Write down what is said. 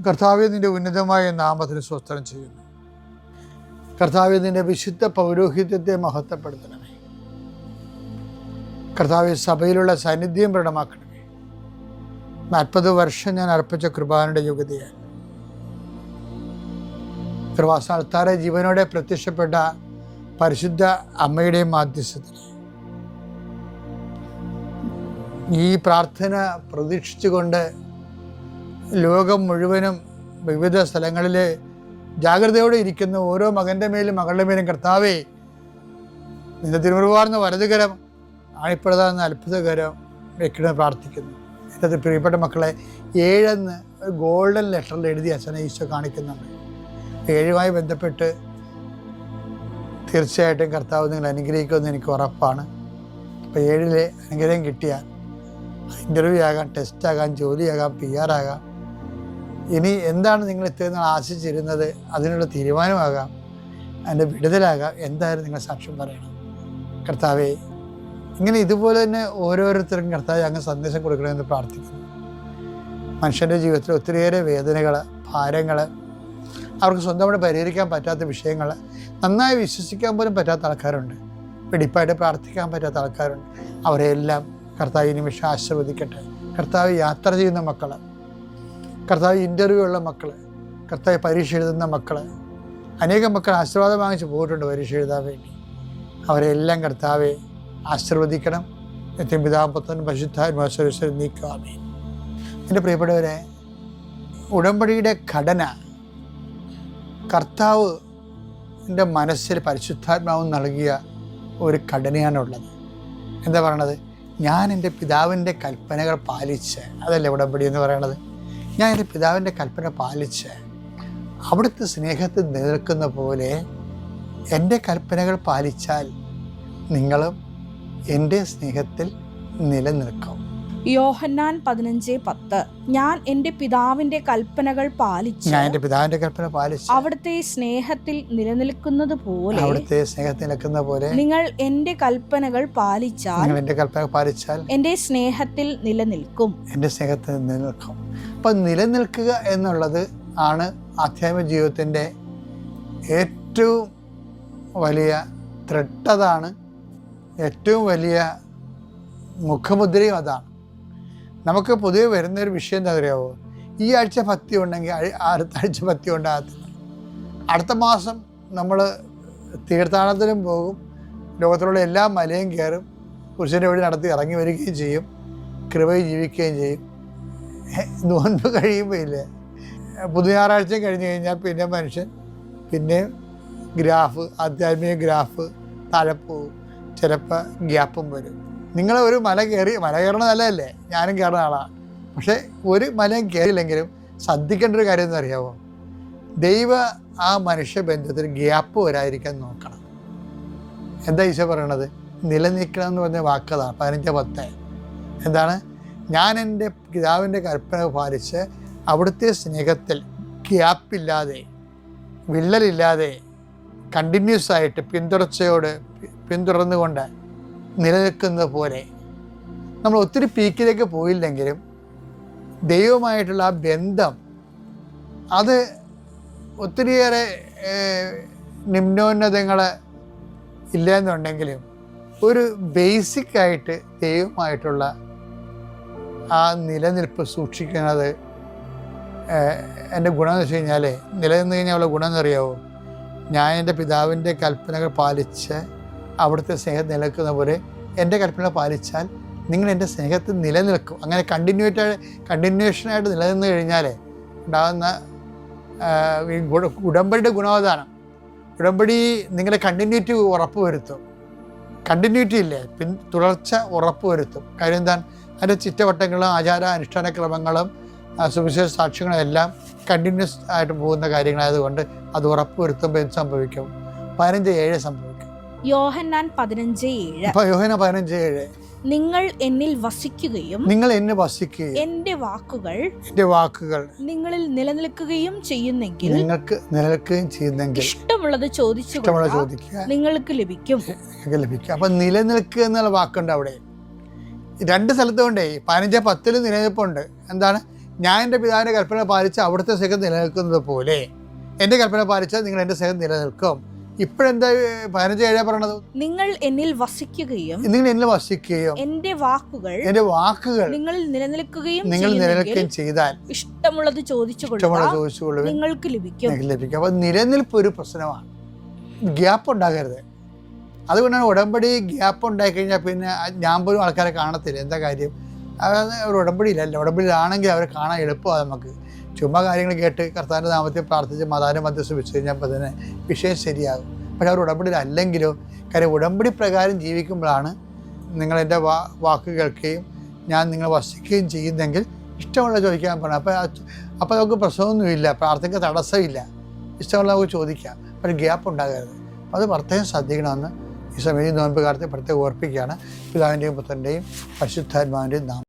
കർത്താവേ, നിൻ്റെ ഉന്നതമായ നാമത്തിന് സ്തോത്രം ചെയ്യുന്നു. കർത്താവേ, നിൻ്റെ വിശുദ്ധ പൗരോഹിത്യത്തെ മഹത്വപ്പെടുത്തണമേ. കർത്താവേ, സഭയിലുള്ള സാന്നിധ്യം പ്രകടമാക്കണമേ. 40 വർഷം ഞാൻ അർപ്പിച്ച കൃപാനയുടെ യോഗ്യതയാണ്. കൃപാസ്ഥാനത്താറെ ജീവനോടെ പ്രത്യക്ഷപ്പെട്ട പരിശുദ്ധ അമ്മയുടെയും മാധ്യസ്ഥത്തിൽ ഈ പ്രാർത്ഥന പ്രതീക്ഷിച്ചുകൊണ്ട് ലോകം മുഴുവനും വിവിധ സ്ഥലങ്ങളിൽ ജാഗ്രതയോടെ ഇരിക്കുന്ന ഓരോ മകൻ്റെ മേലും മകളുടെ മേലും കർത്താവേ, നിന്റെ തിരുമുറുവാർന്ന വലതുകരം ആണിപ്പെടുന്ന അത്ഭുതകരം വെക്കണമെന്ന് പ്രാർത്ഥിക്കുന്നു. എൻ്റെ പ്രിയപ്പെട്ട മക്കളെ, 7 ഗോൾഡൻ ലെറ്ററിൽ എഴുതി അച്ഛനെ ഈശോ കാണിക്കുന്നുണ്ട്. 7 ബന്ധപ്പെട്ട് തീർച്ചയായിട്ടും കർത്താവ് നിങ്ങൾ അനുഗ്രഹിക്കുമെന്ന് എനിക്ക് ഉറപ്പാണ്. അപ്പോൾ 7 അനുഗ്രഹം കിട്ടിയാൽ ഇൻ്റർവ്യൂ ആകാം, ടെസ്റ്റാകാം, ജോലിയാകാം, PR ആകാം, ഇനി എന്താണ് നിങ്ങൾ ഇത്രയും നാൾ ആശിച്ചിരുന്നത് അതിനുള്ള തീരുമാനമാകാം, അതിൻ്റെ വിടുതലാകാം. എന്തായാലും നിങ്ങൾ സാക്ഷ്യം പറയണം. കർത്താവേ, ഇങ്ങനെ ഇതുപോലെ തന്നെ ഓരോരുത്തർക്കും കർത്താവ് അങ്ങ് സന്ദേശം കൊടുക്കണമെന്ന് പ്രാർത്ഥിക്കുന്നു. മനുഷ്യൻ്റെ ജീവിതത്തിൽ ഒത്തിരിയേറെ വേദനകൾ, ഭാരങ്ങൾ, അവർക്ക് സ്വന്തമായിട്ട് പരിഹരിക്കാൻ പറ്റാത്ത വിഷയങ്ങൾ, നന്നായി വിശ്വസിക്കാൻ പോലും പറ്റാത്ത ആൾക്കാരുണ്ട്, വെടിപ്പായിട്ട് പ്രാർത്ഥിക്കാൻ പറ്റാത്ത ആൾക്കാരുണ്ട്. അവരെല്ലാം കർത്താവ് ഈ നിമിഷം ആശീർവദിക്കട്ടെ. കർത്താവ് യാത്ര ചെയ്യുന്ന മക്കൾ, കർത്താവ് ഇൻ്റർവ്യൂ ഉള്ള മക്കൾ, കർത്താവ് പരീക്ഷ എഴുതുന്ന മക്കൾ, അനേകം മക്കൾ ആശീർവാദം വാങ്ങിച്ച് പോയിട്ടുണ്ട് പരീക്ഷ എഴുതാൻ വേണ്ടി. അവരെല്ലാം കർത്താവെ ആശീർവദിക്കണം. നിത്യം പിതാവും പുത്രനും പരിശുദ്ധാത്മാവും നീക്കാമേ. എൻ്റെ പ്രിയപ്പെട്ടവരെ, ഉടമ്പടിയുടെ ഘടന കർത്താവ് എൻ്റെ മനസ്സിൽ പരിശുദ്ധാത്മാവും നൽകിയ ഒരു ഘടനയാണുള്ളത്. എന്താ പറയണത്? ഞാൻ എൻ്റെ പിതാവിൻ്റെ കൽപ്പനകൾ പാലിച്ച്, അതല്ലേ ഉടമ്പടി എന്ന് പറയണത്. ഞാൻ എൻ്റെ പിതാവിൻ്റെ കൽപ്പന പാലിച്ച് അവിടുത്തെ സ്നേഹത്തിൽ നിലനിൽക്കുന്ന പോലെ എൻ്റെ കൽപ്പനകൾ പാലിച്ചാൽ നിങ്ങളും എൻ്റെ സ്നേഹത്തിൽ നിലനിൽക്കും. യോഹന്നാൻ 15:10 ഞാൻ എൻ്റെ പിതാവിൻ്റെ കൽപ്പനകൾ പാലിച്ച് അവിടുത്തെ സ്നേഹത്തിൽ നിലനിൽക്കുന്നത് പോലെ നിങ്ങൾ എൻ്റെ കൽപ്പനകൾ പാലിച്ചാൽ എൻ്റെ സ്നേഹത്തിൽ നിലനിൽക്കും. അപ്പം നിലനിൽക്കുക എന്നുള്ളത് ആണ് ആധ്യാത്മിക ജീവിതത്തിൻ്റെ ഏറ്റവും വലിയ ത്രെട്ടതാണ്, ഏറ്റവും വലിയ മുഖമുദ്രയും അതാണ്. നമുക്ക് പൊതുവെ വരുന്നൊരു വിഷയം എന്താ അറിയാമോ? ഈ ആഴ്ച ഭക്തി ഉണ്ടെങ്കിൽ അടുത്ത ആഴ്ച ഭക്തി ഉണ്ടാകത്തില്ല. അടുത്ത മാസം നമ്മൾ തീർത്ഥാടനത്തിനും പോകും, ലോകത്തിലുള്ള എല്ലാ മലയും കയറും, പുരുഷൻ്റെ വഴി നടത്തി ഇറങ്ങി വരികയും ചെയ്യും, കൃപയിൽ ജീവിക്കുകയും ചെയ്യും. നോൻപ് കഴിയുമ്പോൾ ഇല്ലേ, പുതുഞായറാഴ്ചയും കഴിഞ്ഞ് കഴിഞ്ഞാൽ പിന്നെ മനുഷ്യൻ പിന്നെ ഗ്രാഫ്, ആധ്യാത്മിക ഗ്രാഫ് താഴെ പോകും, ചിലപ്പോൾ ഗ്യാപ്പും വരും. നിങ്ങൾ ഒരു മല കയറണ നല്ലതല്ലേ, ഞാനും കയറുന്ന ആളാണ്. പക്ഷേ ഒരു മലയും കയറിയില്ലെങ്കിലും ശ്രദ്ധിക്കേണ്ട ഒരു കാര്യം എന്ന് അറിയാമോ? ദൈവ ആ മനുഷ്യബന്ധത്തിൽ ഗ്യാപ്പ് വരാതിരിക്കാൻ നോക്കണം. എന്താ ഈശോ പറയണത്? നിലനിൽക്കണം എന്ന് പറഞ്ഞ വാക്കതാണ് 15:10. എന്താണ്? ഞാൻ എൻ്റെ പിതാവിൻ്റെ കൽപ്പന പാലിച്ച് അവിടുത്തെ സ്നേഹത്തിൽ ഗ്യാപ്പില്ലാതെ, വിള്ളലില്ലാതെ, കണ്ടിന്യൂസ് ആയിട്ട് പിന്തുടർന്നുകൊണ്ട് നിലനിൽക്കുന്നത് പോലെ നമ്മൾ ഒത്തിരി പീക്കിലേക്ക് പോയില്ലെങ്കിലും ദൈവമായിട്ടുള്ള ആ ബന്ധം അത് ഒത്തിരിയേറെ നിമ്നോന്നതങ്ങൾ ഇല്ലെന്നുണ്ടെങ്കിലും ഒരു ബേസിക്കായിട്ട് ദൈവമായിട്ടുള്ള ആ നിലനിൽപ്പ് സൂക്ഷിക്കുന്നത് എൻ്റെ ഗുണമെന്ന് വെച്ച് കഴിഞ്ഞാൽ, നിലനിന്ന് കഴിഞ്ഞാൽ ഉള്ള ഗുണം എന്നറിയാവോ? ഞാൻ എൻ്റെ പിതാവിൻ്റെ കൽപ്പനകൾ പാലിച്ച് അവിടുത്തെ സ്നേഹം നിലനിൽക്കുന്ന പോലെ എൻ്റെ കൽപ്പന പാലിച്ചാൽ നിങ്ങൾ എൻ്റെ സ്നേഹത്തിൽ നിലനിൽക്കും. അങ്ങനെ കണ്ടിന്യൂഷനായിട്ട് നിലനിന്ന് കഴിഞ്ഞാൽ ഉണ്ടാകുന്ന ഉടമ്പടിയുടെ ഗുണവധാണ്. ഉടമ്പടി നിങ്ങളുടെ കണ്ടിന്യൂറ്റി ഉറപ്പ് വരുത്തും. കണ്ടിന്യൂറ്റി ഇല്ലേ, തുടർച്ച ഉറപ്പ് വരുത്തും. കാര്യം എന്താണ്? അതിൻ്റെ ചിട്ടവട്ടങ്ങളും ആചാര അനുഷ്ഠാന ക്രമങ്ങളും സുവിശേഷ സാക്ഷ്യങ്ങളും എല്ലാം കണ്ടിന്യൂസ് ആയിട്ട് പോകുന്ന കാര്യങ്ങളായതുകൊണ്ട് അത് ഉറപ്പ് വരുത്തുമ്പോൾ എന്ത് സംഭവിക്കും? 15:7 സംഭവിക്കും. യോഹന്നാൻ 15:7. യോഹന്നാൻ 15:7 നിങ്ങൾ എന്നിൽ വസിക്കുകയും എൻ്റെ വാക്കുകൾ നിങ്ങളിൽ നിലനിൽക്കുകയും ചെയ്യുന്നെങ്കിൽ ഇഷ്ടമുള്ളത് ചോദിക്കുക, നിങ്ങൾക്ക് ലഭിക്കും. അപ്പൊ നിലനിൽക്കുക എന്നുള്ള വാക്കുണ്ട് അവിടെ. 2 സ്ഥലത്തുകൊണ്ടേ 15:10 നിലനിൽപ്പുണ്ട്. എന്താണ്? ഞാൻ എൻ്റെ പിതാവിൻ്റെ കൽപ്പന പാലിച്ച് അവിടുത്തെ സ്നേഹം നിലനിൽക്കുന്നത് പോലെ എൻ്റെ കൽപ്പന പാലിച്ചാൽ നിങ്ങൾ എൻ്റെ സ്നേഹം നിലനിൽക്കും. ഇപ്പോഴെന്താ 15:7 പറയണത്? നിങ്ങൾ എന്നിൽ വസിക്കുകയും എൻ്റെ വാക്കുകൾ നിങ്ങളിൽ നിലനിൽക്കുകയും ചെയ്താൽ ഇഷ്ടമുള്ളത് ചോദിച്ചുകൊള്ളുക, നിങ്ങൾക്ക് ലഭിക്കും. അപ്പോൾ നിലനിൽപ്പ് ഒരു പ്രശ്നമാണ്. ഗ്യാപ്പ് ഉണ്ടാകരുത്. അതുകൊണ്ടാണ് ഉടമ്പടി ഗ്യാപ്പ് ഉണ്ടായിക്കഴിഞ്ഞാൽ പിന്നെ ഞാൻ പോലും ആൾക്കാരെ കാണത്തില്ല. എന്താ കാര്യം? ഒരു ഉടമ്പടിയിലല്ല. ഉടമ്പടിയിലാണെങ്കിൽ അവരെ കാണാൻ എളുപ്പമാണ്. നമുക്ക് ചുമ്മാ കാര്യങ്ങൾ കേട്ട് കർത്താവിൻ്റെ നാമത്തിൽ പ്രാർത്ഥിച്ച് മതാനും മധ്യസ്ഥം വെച്ച് കഴിഞ്ഞപ്പോൾ തന്നെ വിഷയം ശരിയാകും. പക്ഷേ അവർ ഉടമ്പടിയിലല്ലെങ്കിലോ, കാര്യം ഉടമ്പടി പ്രകാരം ജീവിക്കുമ്പോഴാണ് നിങ്ങൾ എൻ്റെ വാക്ക് കേൾക്കുകയും ഞാൻ നിങ്ങളെ വസിക്കുകയും ചെയ്യുന്നെങ്കിൽ ഇഷ്ടമുള്ള ചോദിക്കാൻ പറഞ്ഞു. അപ്പോൾ നമുക്ക് പ്രശ്നമൊന്നുമില്ല, പ്രാർത്ഥനയ്ക്ക് തടസ്സമില്ല, ഇഷ്ടമുള്ള നമുക്ക് ചോദിക്കാം. പക്ഷേ ഗ്യാപ്പ് ഉണ്ടാകരുത്. അത് പ്രത്യേകം ശ്രദ്ധിക്കണമെന്ന് ഈ സമയം നോയമ്പ് കാലത്ത് പ്രത്യേകം ഓർപ്പിക്കുകയാണ്. പിതാവിൻ്റെയും പുത്രൻ്റെയും പരിശുദ്ധാത്മാവിൻ്റെയും നാമം.